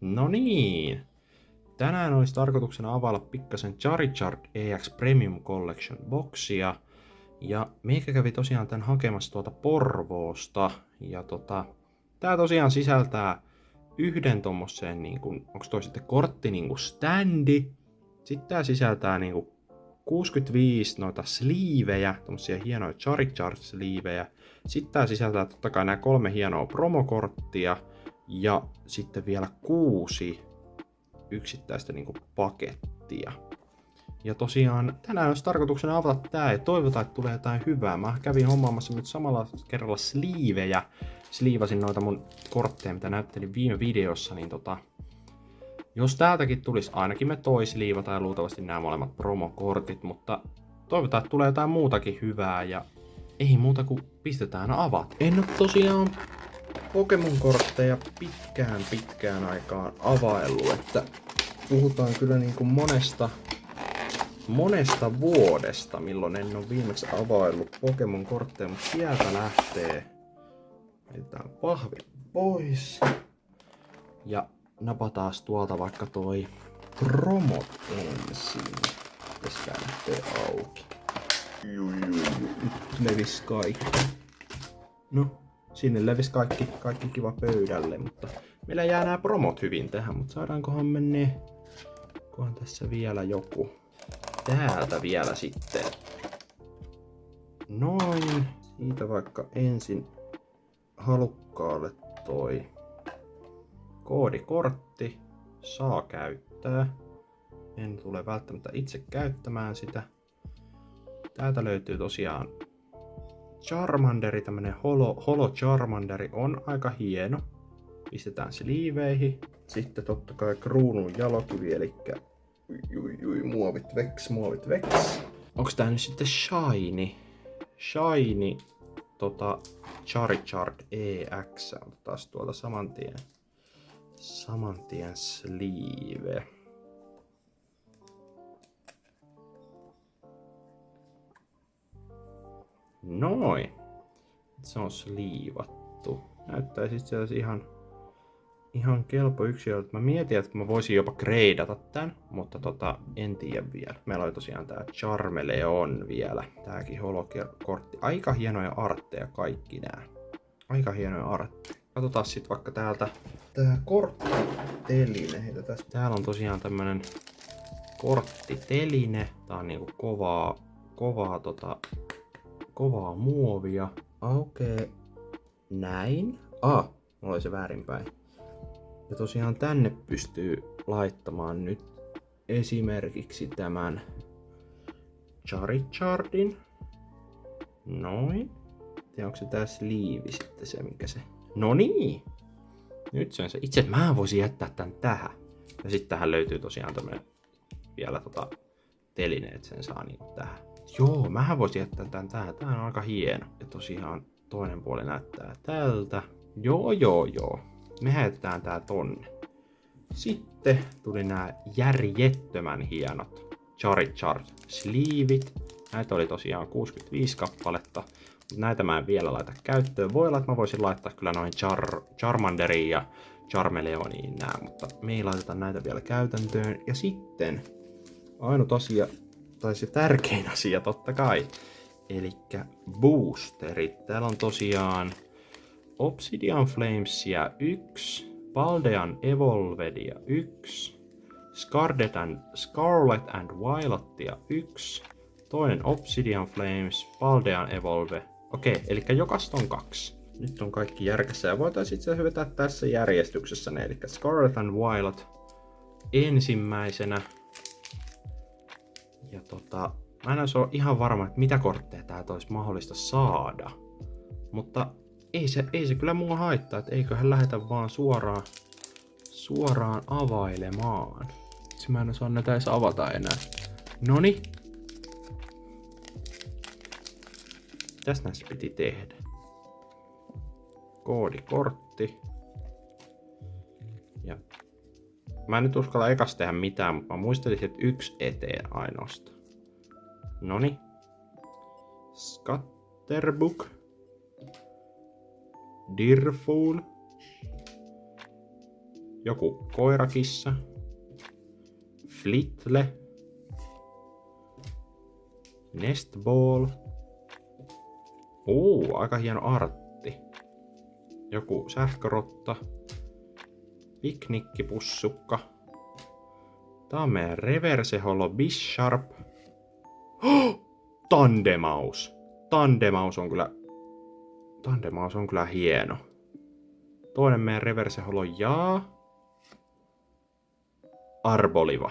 No niin. Tänään olisi tarkoituksena availla pikkasen Charizard EX Premium Collection boxia. Ja meikä kävi tosiaan tän hakemassa tuolta Porvoosta. Ja tää tosiaan sisältää yhden tommoseen onks toi sitten kortti standi. Sitten tää sisältää 65 noita sleevejä, tommosia hienoja Charizard sleevejä. Sitten tää sisältää totta kai nämä 3 hienoa promokorttia. Ja sitten vielä 6 yksittäistä pakettia. Ja tosiaan tänään olisi tarkoituksena avata tää ja toivotaan, että tulee jotain hyvää. Mä kävin hommaamassa nyt samalla kerralla sleevejä. Sliivasin noita mun kortteja, mitä näyttelin viime videossa, niin jos täältäkin tulisi, ainakin me sliivata ja luultavasti nämä molemmat promokortit, mutta toivotaan, että tulee jotain muutakin hyvää ja ei muuta kuin pistetään avat. En ole tosiaan Pokemon-kortteja pitkään aikaan availlut, että puhutaan kyllä monesta vuodesta, milloin en ole viimeksi availlut Pokemon-kortteja, mutta sieltä lähtee. Heitetään pahvi pois. Ja napataan tuolta vaikka toi promot ensin. Tästä lähtee auki. Nyt levis kaikki. No. Sinne levisi kaikki kiva pöydälle, mutta meillä jää nämä promot hyvin tähän, mutta saadaankohan mennä, kohan tässä vielä joku. Täältä vielä sitten. Noin, siitä vaikka ensin halukkaalle toi koodikortti. Saa käyttää. En tule välttämättä itse käyttämään sitä. Täältä löytyy tosiaan Charmanderi, tämmönen holo Charmanderi on aika hieno. Pistetään sleeveihin. Sitten totta kai kruunun jalokivi, elikkä muovit veks. Onks tää nyt sitten shiny? Shiny Charizard EX. Otetaan tuolta samantien sleeve. Noin. Se on sliivattu. Näyttäisi itse asiassa ihan kelpo yksilöltä. Mä mietin, että mä voisin jopa gradeata tän, mutta en tiedä vielä. Meillä oli tosiaan tää Charmeleon vielä. Tääkin holokortti. Aika hienoja artteja kaikki nää. Aika hienoja artteja. Katsotaan sit vaikka täältä tää korttiteline. Täällä on tosiaan tämmönen korttiteline. Tää on kovaa muovia. Okei. Näin. Mulla oli se väärinpäin. Ja tosiaan tänne pystyy laittamaan nyt esimerkiksi tämän Charizardin. Noin. Ja onko se tää sleeve sitten se, mikä se... No niin! Nyt se on se. Itse mä voisin jättää tän tähän. Ja sitten tähän löytyy tosiaan tämmönen vielä teline, että sen saa tähän. Joo, mähän voisin jättää tän tähän. Tää on aika hieno. Ja tosiaan toinen puoli näyttää tältä. Joo. Me heitetään tää tonne. Sitten tuli nää järjettömän hienot Charizard sleevit. Näitä oli tosiaan 65 kappaletta. Mutta näitä mä en vielä laita käyttöön. Voi olla, että mä voisin laittaa kyllä noin Charmanderiin ja Charmeleoniin nää. Mutta me ei laiteta näitä vielä käytäntöön. Ja sitten ainut asia, tai se tärkein asia totta kai. Elikkä boosterit. Täällä on tosiaan Obsidian Flamesia 1, Paldean Evolvedia 1, Scarlet and Violetia 1, toinen Obsidian Flames, Paldean Evolve. Okei, eli jokaista on 2. Nyt on kaikki järkässä ja voitaisiin itse asiassa vetää tässä järjestyksessä ne, eli Scarlet and Violet ensimmäisenä. Ja mä en ole ihan varma, että mitä kortteja täältä olisi mahdollista saada. Mutta ei se kyllä mua haittaa, että eiköhän lähetä vaan suoraan availemaan. Itse mä en osaa näitä edes avata enää. Noni. Tästä näissä piti tehdä. Koodikortti. Ja mä en nyt uskalla ekas tehdä mitään, mutta mä muistelisin, että 1 eteen ainoastaan. Noni. Scatterbook. Dirfool. joku koirakissa. Flitle. Nestball. Aika hieno artti. Joku sähkörotta. Piknikkipussukka. Tää on meidän Reverse Holo Bisharp. Tandemaus. Tandemaus on kyllä hieno. Toinen meidän Reverse Holo Arboliva.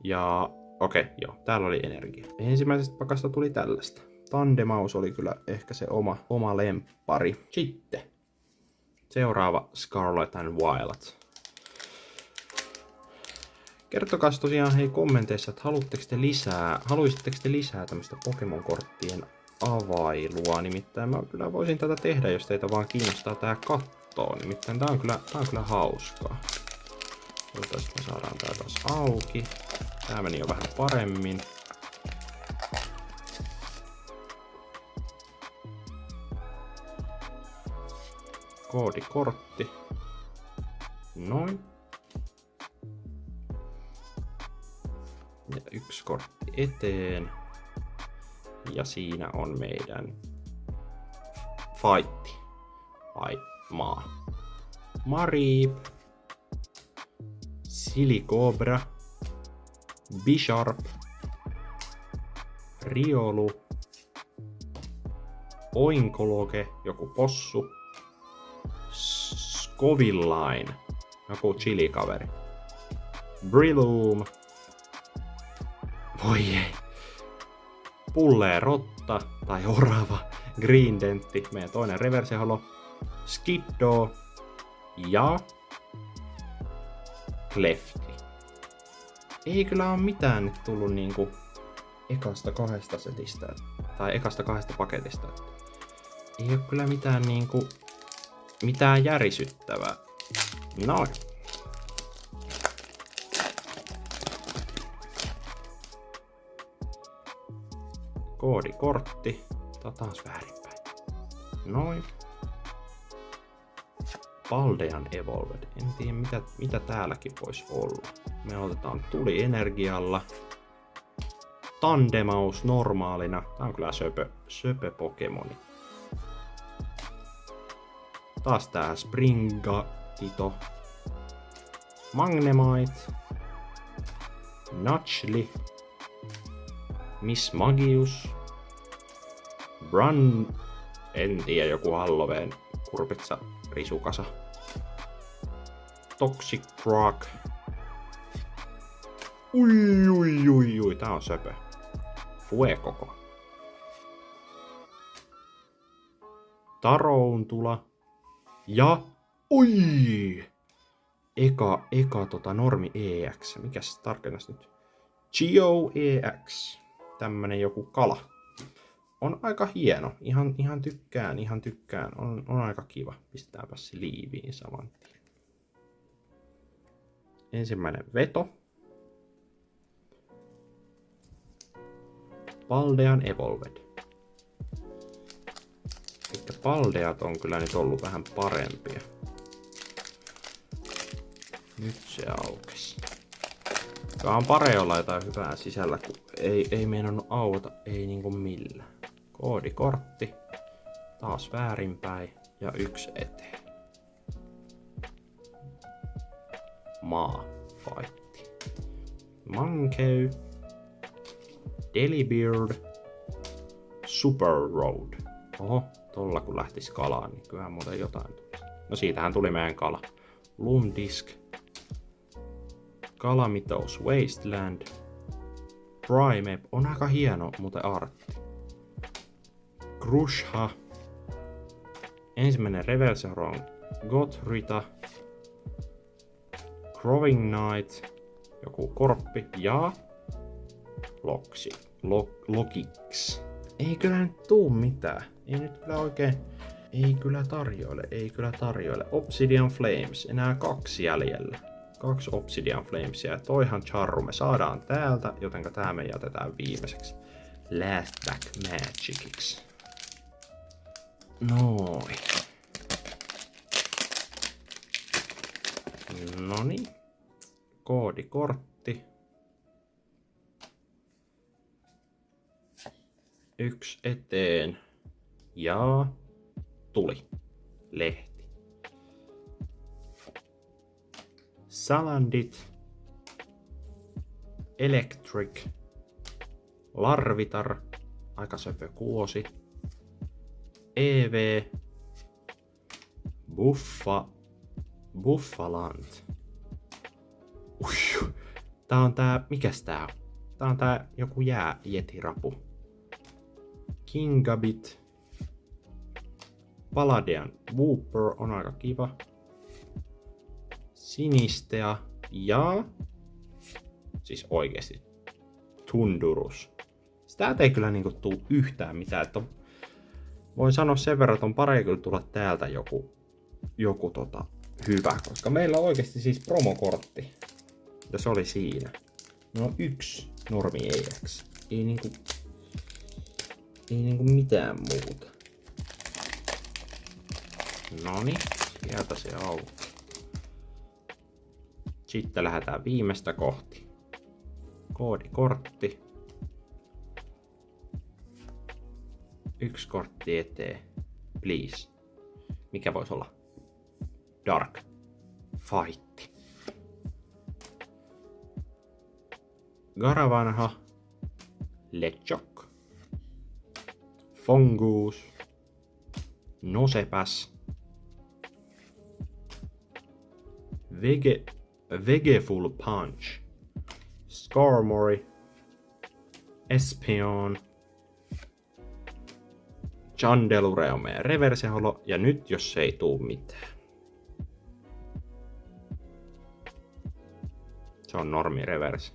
Ja täällä oli energia. Ensimmäisestä pakasta tuli tällaista. Tandemaus oli kyllä ehkä se oma lemppari. Sitten seuraava Scarlet and Violet. Kertokaa tosiaan kommenteissa, että haluaisitteko te lisää tämmöistä Pokemon-korttien availua. Nimittäin mä kyllä voisin tätä tehdä, jos teitä vaan kiinnostaa tää kattoo. Nimittäin tää on kyllä hauskaa. Toivottavasti me saadaan tää taas auki. Tää meni jo vähän paremmin. Koodikortti. Noin. Ja yksi kortti eteen. Ja siinä on meidän fightti. Maa. Mareep. Silicobra. Bisharp. Riolu. Oinkologe, joku possu. Scovillain, joku chilikaveri. Breloom. Voi ei. Pullerotta tai orava. Greendentti, meidän toinen Reverse Holo. Skiddo. Ja Klefki. Ei kyllä ole mitään nyt tullut niinku ekasta kahdesta setistä. Tai ekasta kahdesta paketista. Ei ole kyllä mitään järisyttävää. Noin. Koodikortti. Taas väärinpäin. Noin. Paldean Evolved. En tiedä mitä täälläkin voisi olla. Me otetaan tuli energialla. Tandemaus normaalina. Tää on kyllä söpö Pokemoni. Taas tää Springatito. Magnemite. Nutchli. Miss Magius. En tiedä, joku Halloween kurpitsa risukasa. Toxic Rock. Ui, tää on söpö. Fuecoco. Taroontula. Ja eka normi EX. Mikäs se tarkennas nyt? Geo EX. Tämmönen joku kala. On aika hieno. Ihan tykkään. On aika kiva. Pistetäänpä se liiviin saman tien. Ensimmäinen veto. Paldean Evolved. Elikkä Paldeat on kyllä nyt ollut vähän parempia. Nyt se aukesi. Tää on parempi olla jotain hyvää sisällä, kun ei meinannut auta, ei niinku millään. Koodikortti. Taas väärinpäin ja yksi eteen. Fightti. Mankey. Delibird. Super Road. Oho, tolla kun lähtis kalaan, niin kyllähän muuten jotain tuli. No siitähän tuli meidän kala. Lumdisk. Calamito's Wasteland. Primeape on aika hieno, muuten artti. Grusha. Ensimmäinen Reverse Holo Gotrita. Growing Knight. Joku korppi ja Lokix. Ei kyllä nyt tuu mitään. Ei nyt kyllä oikein. Ei kyllä tarjoile. Obsidian Flames. Enää 2 jäljellä. 2 Obsidian Flamesia. Ja toihan charru me saadaan täältä, jotenka tää me jätetään viimeiseksi. Last Back Magiciksi. Noin. Noniin. Koodikortti. 1 eteen. Ja tuli. Lehti. Salandit. Electric. Larvitar. Aika söpö kuosi. EV. Buffaland. Tää on tää, mikäs tää on? Tää on tää joku jääjetirapu. Kingabit. Palladian Wooper on aika kiva. Sinistea ja... Siis oikeesti. Tundurus. Sitä ei kyllä niinku tuu yhtään mitään. Että voin sanoa sen verran, että on parempi kyllä tulla täältä joku hyvä. Koska meillä on oikeesti siis promokortti. Ja se oli siinä. No 1 normi EX. Ei niinku mitään muuta. Noniin, sieltä se auki. Sitten lähdetään viimeistä kohti. Koodikortti. 1 kortti eteen. Please. Mikä voisi olla? Dark. Fight. Garavanha. Lechok. Fongus. Nosepas. Vegeful Punch. Skarmory. Espion. Chandelure on meidän reverseholo. Ja nyt jos ei tuu mitään. Se on normi reverse.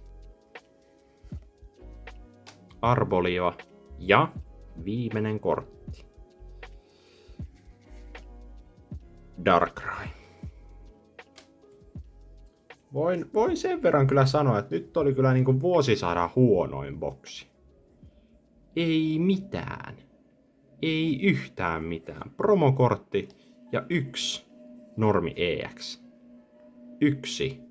Arboliva. Ja viimeinen kortti. Darkrai. Voin sen verran kyllä sanoa, että nyt oli kyllä niinku vuosisadan huonoin boksi. Ei mitään. Ei yhtään mitään. Promokortti ja 1 normi EX. 1.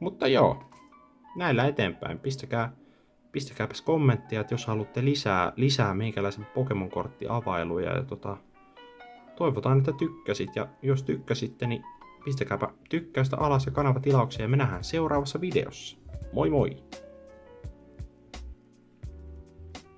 Mutta joo. Näillä eteenpäin. Pistäkääpäs kommenttia, että jos haluatte lisää meikäläisen Pokemon-korttiavailuja. Ja toivotaan, että tykkäsit. Ja jos tykkäsitte, niin pistäkääpä tykkäystä alas ja kanavatilauksia. Ja me nähdään seuraavassa videossa. Moi moi!